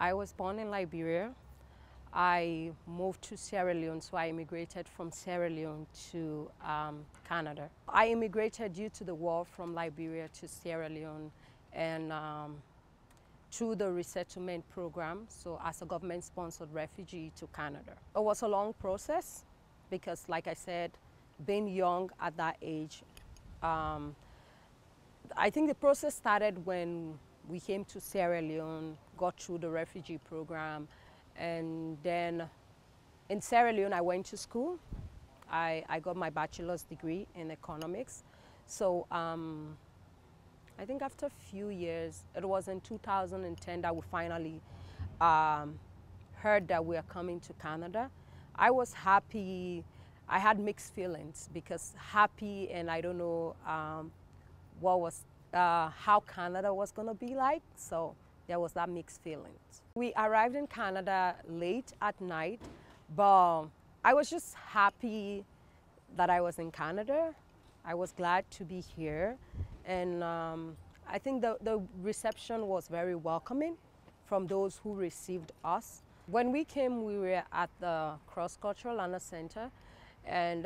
I was born in Liberia. I moved to Sierra Leone, so I immigrated from Sierra Leone to Canada. I immigrated due to the war from Liberia to Sierra Leone and through the resettlement program, so as a government-sponsored refugee to Canada. It was a long process because, like I said, being young at that age, I think the process started when we came to Sierra Leone, got through the refugee program, and then in Sierra Leone I went to school. I got my bachelor's degree in economics. So I think after a few years, it was in 2010 that we finally heard that we are coming to Canada. I was happy. I had mixed feelings because happy, and I don't know how Canada was going to be like. So there was that mixed feelings. We arrived in Canada late at night, but I was just happy that I was in Canada. I was glad to be here, and I think the reception was very welcoming from those who received us. When we came, we were at the Cross Cultural Learner Center and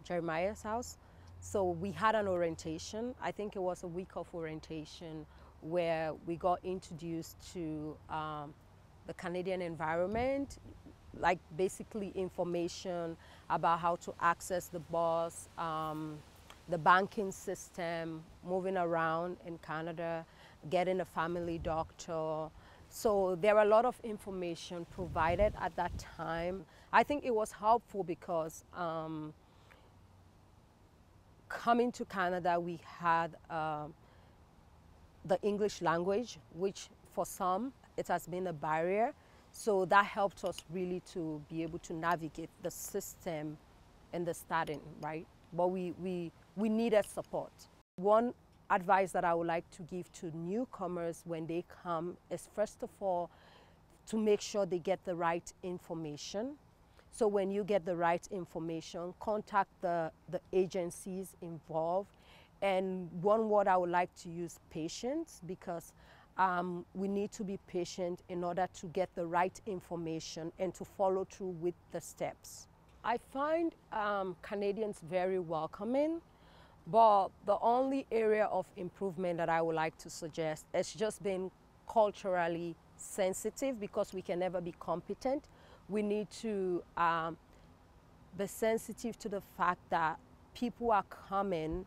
Jeremiah's house. So we had an orientation. I think it was a week of orientation where we got introduced to the Canadian environment, like basically information about how to access the bus, the banking system, moving around in Canada, getting a family doctor. So there were a lot of information provided at that time. I think it was helpful because coming to Canada, we had the English language, which for some, it has been a barrier. So that helped us really to be able to navigate the system in the starting, right? But we needed support. One advice that I would like to give to newcomers when they come is, first of all, to make sure they get the right information. So when you get the right information, contact the agencies involved. And one word I would like to use, patience, because we need to be patient in order to get the right information and to follow through with the steps. I find Canadians very welcoming, but the only area of improvement that I would like to suggest is just being culturally sensitive, because we can never be competent. We need to be sensitive to the fact that people are coming,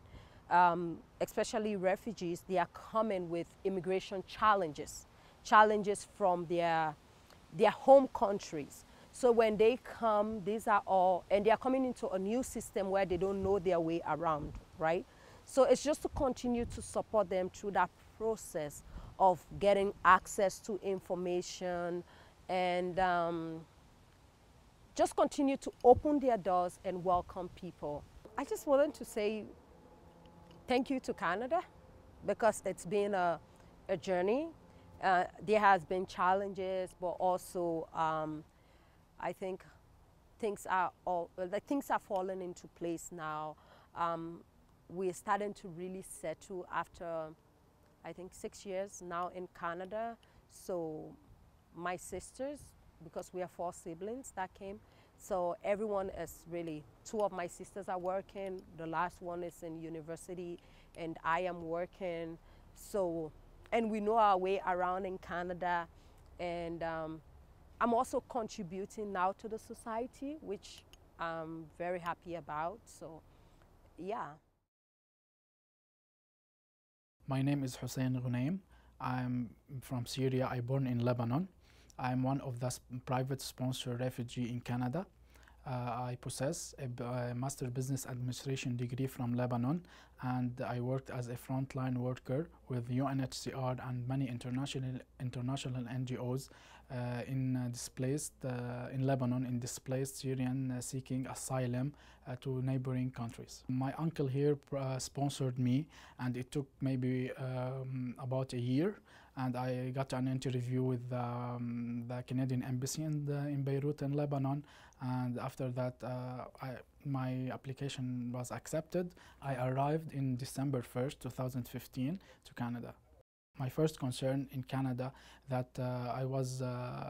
especially refugees, they are coming with immigration challenges from their home countries. So when they come, these are all, and they are coming into a new system where they don't know their way around, right? So it's just to continue to support them through that process of getting access to information, and just continue to open their doors and welcome people. I just wanted to say thank you to Canada, because it's been a journey. There has been challenges, but also I think things are falling into place now. We're starting to really settle after, I think, 6 years now in Canada. So my sisters, because we are 4 siblings that came, so everyone is really, 2 of my sisters are working, the last one is in university, and I am working. So, and we know our way around in Canada, and I'm also contributing now to the society, which I'm very happy about. So, yeah. My name is Hussein Ghunaim. I'm from Syria. I born in Lebanon. I'm one of the private sponsored refugee in Canada. I possess a Master Business Administration degree from Lebanon, and I worked as a frontline worker with UNHCR and many international NGOs in Lebanon, in displaced Syrian seeking asylum to neighboring countries. My uncle here sponsored me, and it took maybe about a year, and I got an interview with the Canadian Embassy in Beirut in Lebanon, and after that my application was accepted. I arrived in December 1st, 2015 to Canada. my first concern in Canada that I was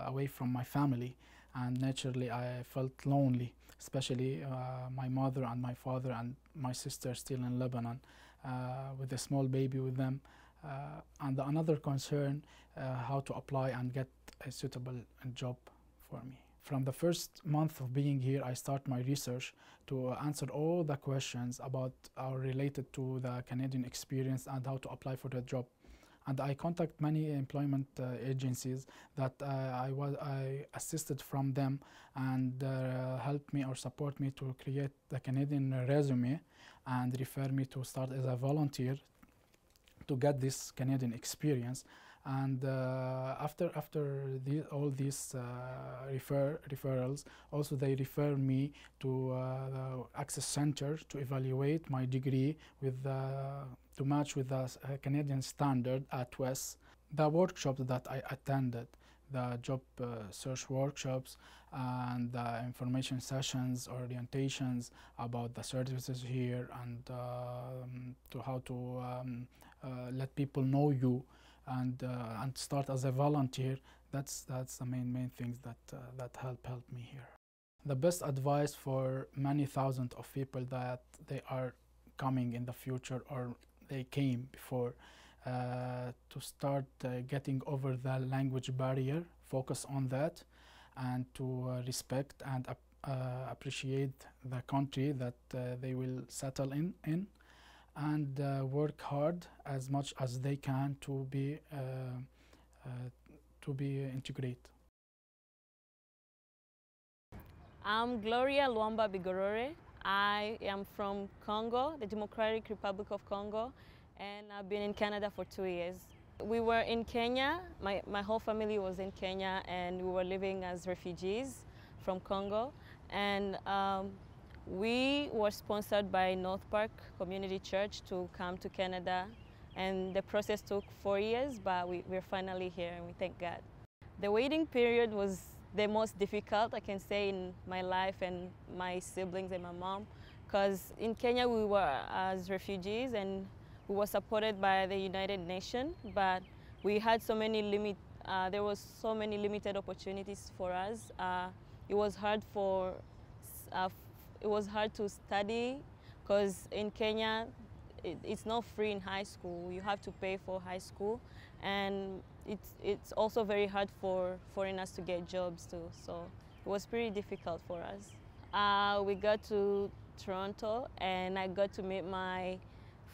away from my family, and naturally I felt lonely, especially my mother and my father and my sister still in Lebanon with a small baby with them. And another concern, how to apply and get a suitable job for me. From the first month of being here, I start my research to answer all the questions about related to the Canadian experience and how to apply for the job. And I contact many employment agencies that I assisted from them and helped me or support me to create the Canadian resume and refer me to start as a volunteer to get this Canadian experience. And after all these referrals, also they refer me to the Access Center to evaluate my degree with to match with the Canadian standard at WES. The workshops that I attended, the job search workshops and the information sessions, orientations about the services here, and to how to let people know you, and start as a volunteer. That's the main things that help me here. The best advice for many thousands of people that they are coming in the future or they came before, to start getting over the language barrier, focus on that, and to respect and appreciate the country that they will settle in, and work hard as much as they can to be integrate. I'm Gloria Luamba Bigorore. I am from Congo, the Democratic Republic of Congo, and I've been in Canada for 2 years. We were in Kenya, my whole family was in Kenya, and we were living as refugees from Congo. And we were sponsored by North Park Community Church to come to Canada, and the process took 4 years, but we're finally here, and we thank God. The waiting period was the most difficult, I can say, in my life and my siblings and my mom, because in Kenya we were as refugees and we were supported by the United Nations, but we had so many there was so many limited opportunities for us. It was hard to study, because in Kenya it's not free in high school. You have to pay for high school, and it's also very hard for foreigners to get jobs too. So it was pretty difficult for us. We got to Toronto, and I got to meet my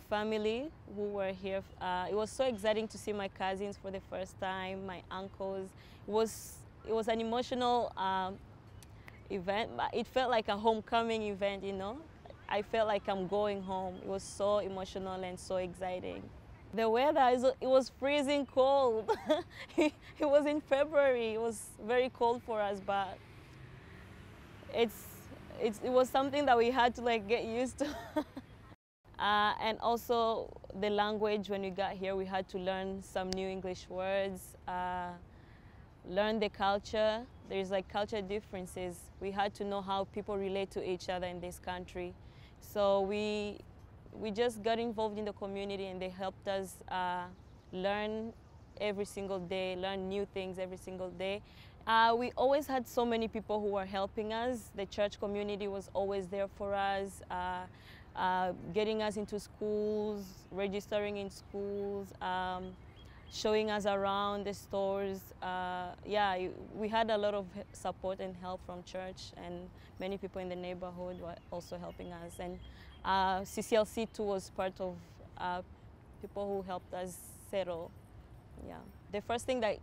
family who were here. It was so exciting to see my cousins for the first time, my uncles. It was an emotional event, but it felt like a homecoming event, you know. I felt like I'm going home. It was so emotional and so exciting. The weather, it was freezing cold. It was in February. It was very cold for us, but it was something that we had to like get used to. And also the language, when we got here, we had to learn some new English words, learn the culture. There's like culture differences. We had to know how people relate to each other in this country. So we just got involved in the community, and they helped us learn every single day, learn new things every single day. We always had so many people who were helping us. The church community was always there for us, getting us into schools, registering in schools, showing us around the stores. Yeah, we had a lot of support and help from church, and many people in the neighborhood were also helping us. And CCLC too was part of people who helped us settle. Yeah, the first thing that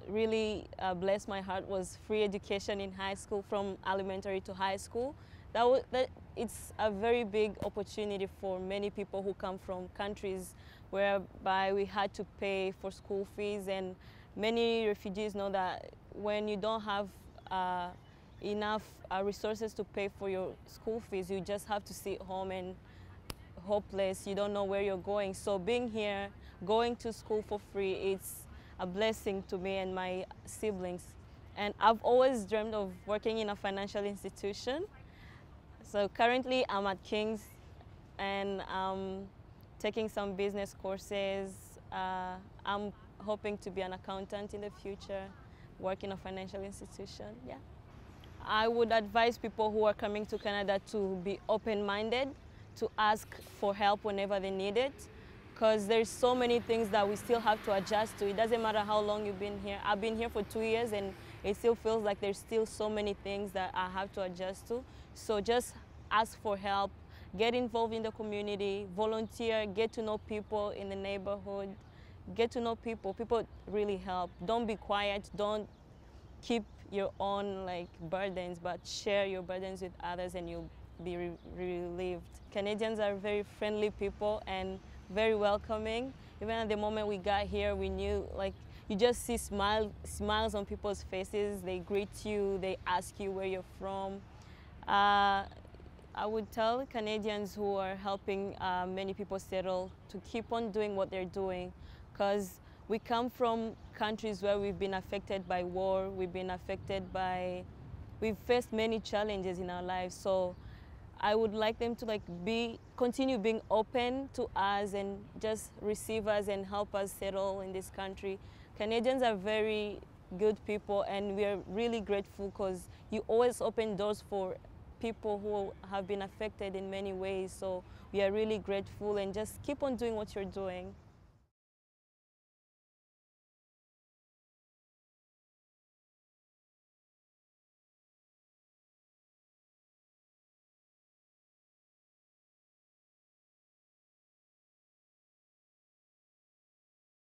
really blessed my heart was free education in high school, from elementary to high school. It's a very big opportunity for many people who come from countries whereby we had to pay for school fees, and many refugees know that when you don't have enough resources to pay for your school fees, you just have to sit home and hopeless. You don't know where you're going. So being here, going to school for free, it's a blessing to me and my siblings. And I've always dreamed of working in a financial institution. So currently I'm at King's, and I'm taking some business courses, I'm hoping to be an accountant in the future, work in a financial institution, yeah. I would advise people who are coming to Canada to be open-minded, to ask for help whenever they need it, because there's so many things that we still have to adjust to. It doesn't matter how long you've been here. I've been here for 2 years and it still feels like there's still so many things that I have to adjust to. So just ask for help, get involved in the community, volunteer, get to know people in the neighborhood, get to know people. People really help. Don't be quiet, don't keep your own burdens, but share your burdens with others and you'll be relieved. Canadians are very friendly people and very welcoming. Even at the moment we got here, we knew you just see smiles on people's faces. They greet you, they ask you where you're from. I would tell Canadians who are helping many people settle to keep on doing what they're doing, because we come from countries where we've been affected by war, we've faced many challenges in our lives. So I would like them to continue being open to us and just receive us and help us settle in this country. Canadians are very good people and we are really grateful because you always open doors for people who have been affected in many ways. So we are really grateful and just keep on doing what you're doing.